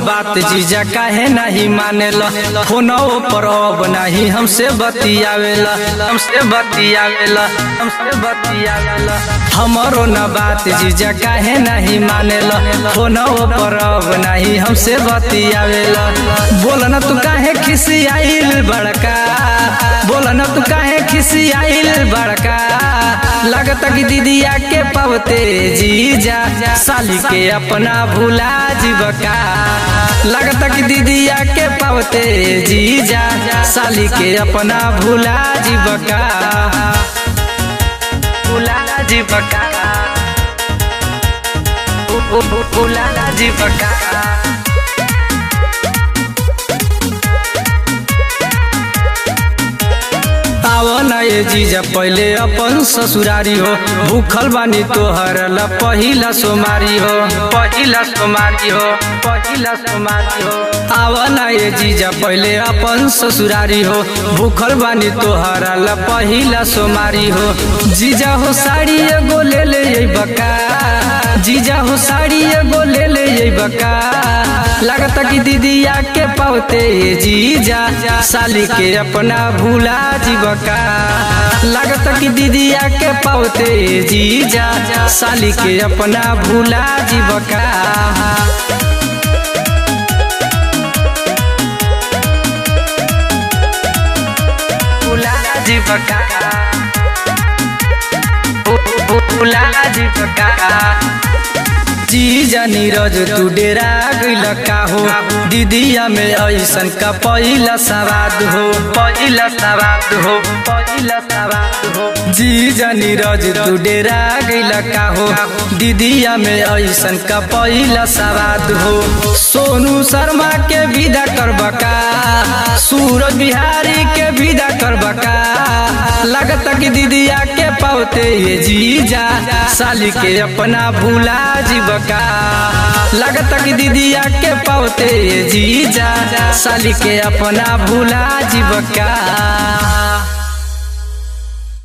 बात जीजा काहे नहीं मानेला, फोनो पर अब नहीं हमसे बतियावेला, हमारो न बात जीजा काहे नहीं मानेला, फोनो पर अब नहीं हमसे बतियावेला। बोल न तू काहे खिसियाइल बड़का, बोल न तू काहे खिसियाइल बड़का, लगता कि दीदिया के पवते जीजा साली के अपना भूला जीवका, लगता कि दीदिया के पवते जीजा साली के अपना भूला जीवका, भूला जीवका, भूला जीवका। आवना ये जीजा पहले अपन ससुरारी हो, भूखल बानी तोहर ला पहिला सोमारी हो, पहिला सोमारी हो, पहिला सोमारी हो। आवना ये जीजा पहले अपन ससुरारी हो, भूखल बानी तोहर ला पहिला सोमारी हो। जीजा हो साड़ी एगो ले ले बका, जीजा हो साड़ी एगो ले ले बका, लगता कि दीदिया के पवते जीजा साली के अपना भूला जीवका, लगता कि दीदिया के पवते जीजा साली के अपना भूला जीवका, भूला जीवका, भूला जीवका। जीजा नीरज तू डेरा गइल का हो, दीदिया में ऐसन का पहिला सवाद हो, पहिला सवाद हो, पहिला सवाद हो। जीजा नीरज तू डेरा गइल का हो, दीदिया में ऐसन का पहिला सवाद हो। सोनू शर्मा के विदा करबका, सूरज बिहारी के विदा करबका, लगता कि दीदिया के पवते ये जीजा साली के अपना भूला जीवका, लगता कि दीदिया के पवते ये जीजा साली के अपना भूला जीवका।